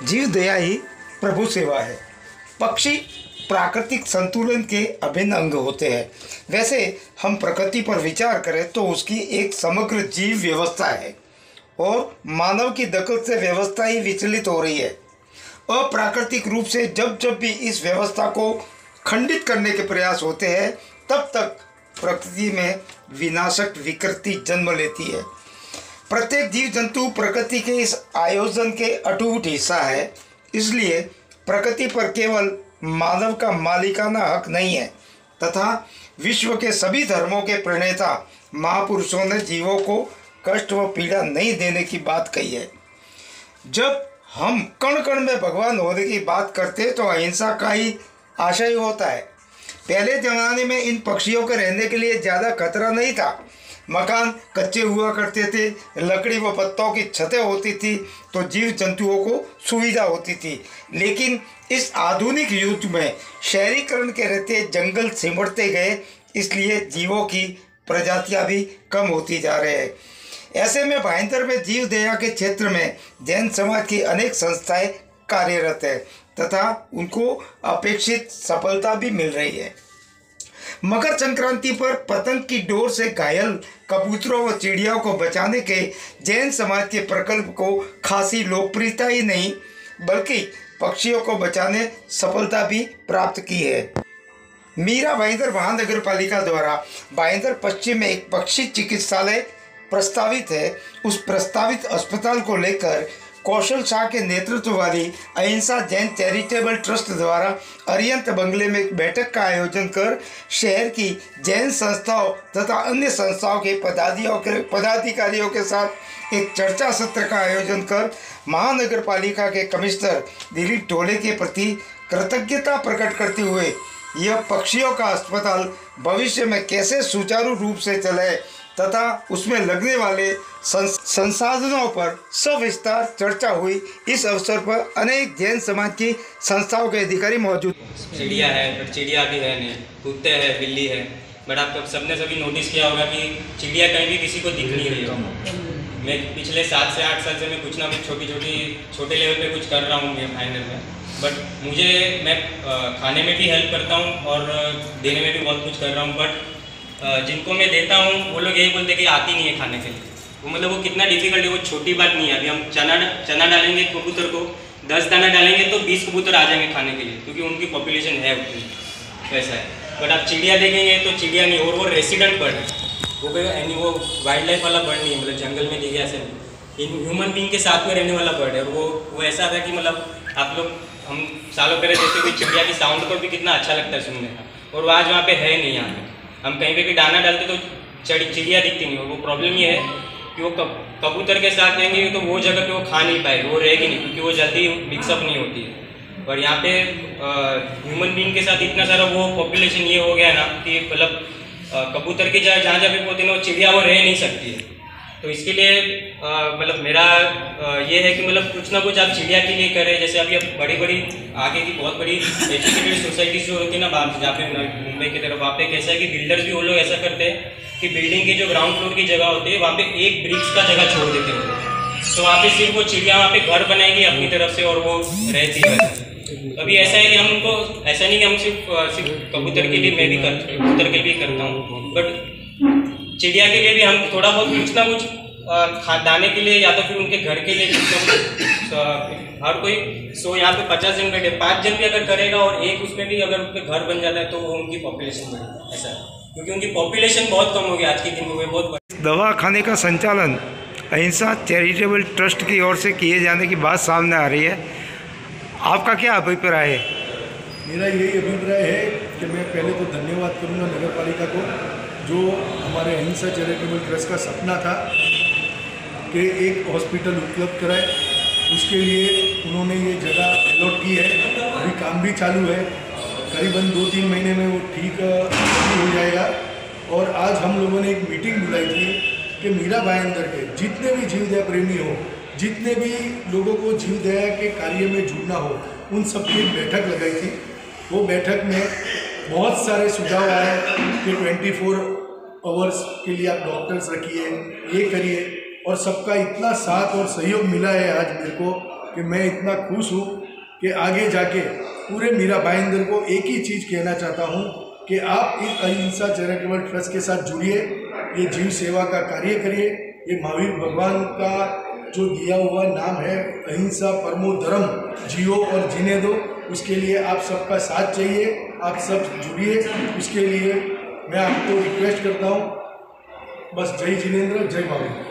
जीव दया ही प्रभु सेवा है। पक्षी प्राकृतिक संतुलन के अभिन्न अंग होते हैं। वैसे हम प्रकृति पर विचार करें तो उसकी एक समग्र जीव व्यवस्था है और मानव की दखल से व्यवस्था ही विचलित हो रही है। अप्राकृतिक रूप से जब जब भी इस व्यवस्था को खंडित करने के प्रयास होते हैं तब तक प्रकृति में विनाशक विकृति जन्म लेती है। प्रत्येक जीव जंतु प्रकृति के इस आयोजन के अटूट हिस्सा है, इसलिए प्रकृति पर केवल मानव का मालिकाना हक नहीं है तथा विश्व के सभी धर्मों के प्रणेता महापुरुषों ने जीवों को कष्ट व पीड़ा नहीं देने की बात कही है। जब हम कण कण में भगवान होने की बात करते तो अहिंसा का ही आशय होता है। पहले जमाने में इन पक्षियों के रहने के लिए ज़्यादा खतरा नहीं था। मकान कच्चे हुआ करते थे, लकड़ी व पत्तों की छतें होती थी तो जीव जंतुओं को सुविधा होती थी। लेकिन इस आधुनिक युग में शहरीकरण के रहते जंगल सिमटते गए, इसलिए जीवों की प्रजातियां भी कम होती जा रहे हैं। ऐसे में भाईंदर में जीव दया के क्षेत्र में जैन समाज की अनेक संस्थाएं कार्यरत है तथा उनको अपेक्षित सफलता भी मिल रही है। मकर संक्रांति पर पतंग की डोर से घायल कबूतरों व चिड़ियाओं को बचाने के जैन समाज के प्रकल्प को खासी लोकप्रियता ही नहीं बल्कि पक्षियों को बचाने सफलता भी प्राप्त की है। मीरा भाईंदर महानगर पालिका द्वारा भाईंदर पश्चिम में एक पक्षी चिकित्सालय प्रस्तावित है। उस प्रस्तावित अस्पताल को लेकर कौशल शाह के नेतृत्व वाली अहिंसा जैन चैरिटेबल ट्रस्ट द्वारा अरियंत बंगले में एक बैठक का आयोजन कर शहर की जैन संस्थाओं तथा अन्य संस्थाओं के पदाधिकारियों के साथ एक चर्चा सत्र का आयोजन कर महानगर पालिका के कमिश्नर दिलीप ढोले के प्रति कृतज्ञता प्रकट करते हुए यह पक्षियों का अस्पताल भविष्य में कैसे सुचारू रूप से चले तथा उसमें लगने वाले संसाधनों पर सविस्तार चर्चा हुई। इस अवसर पर अनेक जैन समाज की संस्थाओं के अधिकारी मौजूद। चिड़िया है, बट चिड़िया भी है नहीं, कुत्ते हैं, बिल्ली है, बट आप सबने सभी नोटिस किया होगा कि चिड़िया कहीं भी किसी को दिख नहीं रही है। मैं पिछले 7 से 8 साल से मैं कुछ ना कुछ छोटे लेवल पे कुछ कर रहा हूँ फाइनल में, बट मैं खाने में भी हेल्प करता हूँ और देने में भी बहुत कुछ कर रहा हूँ। बट जिनको मैं देता हूँ वो लोग यही बोलते कि आती नहीं है खाने के लिए। वो मतलब वो कितना डिफिकल्ट है, वो छोटी बात नहीं है। अभी हम चना डालेंगे कबूतर को, 10 दाना डालेंगे तो 20 कबूतर आ जाएंगे खाने के लिए, क्योंकि उनकी पॉपुलेशन है उतनी, वैसा है। बट आप चिड़िया देखेंगे तो चिड़िया नहीं, और वो रेसिडेंट बर्ड है, वो वाइल्ड लाइफ वाला बर्ड नहीं है, मतलब जंगल में दिखे ऐसे नहीं, ह्यूमन बींग के साथ में रहने वाला बर्ड है। और वो ऐसा था कि मतलब आप लोग हम सालों पहले देखते हुए चिड़िया की साउंड को भी कितना अच्छा लगता है सुनने का, और वो आज वहाँ पे है नहीं। यहाँ पे हम कहीं पे भी दाना डालते तो चिड़िया दिखती नहीं। वो प्रॉब्लम ये है कि वो कबूतर के साथ रहेंगे तो वो जगह पे वो खा नहीं पाएगी, वो रहेगी नहीं, क्योंकि वो जल्दी मिक्सअप नहीं होती है। और यहाँ पे ह्यूमन बींग के साथ इतना सारा वो पॉपुलेशन ये हो गया ना कि मतलब कबूतर की जहाँ जहाँ भी होती है ना वो चिड़िया वो रह नहीं सकती है। तो इसके लिए मतलब मेरा ये है कि मतलब कुछ ना कुछ आप चिड़िया के लिए करें। जैसे अभी अब बड़ी आगे की बहुत बड़ी एजुकेटेड सोसाइटीज जो होती है ना जहाँ पे मुंबई की तरफ, वहाँ पे कैसा है कि बिल्डर्स भी वो लोग ऐसा करते हैं कि बिल्डिंग की जो ग्राउंड फ्लोर की जगह होती है वहाँ पे एक ब्रिक्स का जगह छोड़ देते हैं, तो वहाँ पे सिर्फ वो चिड़िया वहाँ पे घर बनाएगी अपनी तरफ से और वो रहती है। अभी ऐसा है कि हम उनको ऐसा नहीं कि हम सिर्फ कबूतर के लिए, मैं भी कबूतर के लिए करता हूँ, बट चिड़िया के लिए भी हम थोड़ा बहुत कुछ ना कुछ दाने के लिए या तो फिर उनके घर के लिए हर कोई यहाँ पे 50 जन बैठे, 5 जन भी अगर करेगा और एक उसमें भी अगर उसमें घर बन जाता है तो वो उनकी पॉपुलेशन बढ़ेगी, ऐसा है, क्योंकि उनकी पॉपुलेशन बहुत कम हो गई आज के दिन में, बहुत। दवा खाने का संचालन अहिंसा चैरिटेबल ट्रस्ट की ओर से किए जाने की बात सामने आ रही है, आपका क्या अभिप्राय है? मेरा यही अभिप्राय है कि मैं पहले तो धन्यवाद करूंगा नगर पालिका को, जो हमारे अहिंसा चैरिटेबल ट्रस्ट का सपना था कि एक हॉस्पिटल उपलब्ध कराए, उसके लिए उन्होंने ये जगह अलॉट की है। अभी काम भी चालू है, करीबन 2-3 महीने में वो ठीक हो जाएगा। और आज हम लोगों ने एक मीटिंग बुलाई थी कि मीरा भाईंदर के जितने भी जीव दया प्रेमी हो, जितने भी लोगों को जीव दया के कार्य में जुड़ना हो, उन सबकी एक बैठक लगाई थी। वो बैठक में बहुत सारे सुझाव आए कि 24 आवर्स के लिए आप डॉक्टर्स रखिए, ये करिए, और सबका इतना साथ और सहयोग मिला है आज मेरे को कि मैं इतना खुश हूँ कि आगे जाके पूरे मीरा भाईंदर को एक ही चीज़ कहना चाहता हूँ कि आप इस अहिंसा चैरिटेबल ट्रस्ट के साथ जुड़िए, ये जीव सेवा का कार्य करिए। ये महावीर भगवान का जो दिया हुआ नाम है अहिंसा परमो धर्म, जियो और जीने दो, उसके लिए आप सबका साथ चाहिए, आप सब जुड़िए। उसके लिए मैं आपको रिक्वेस्ट करता हूँ, बस जय जिनेंद्र, जय महावीर।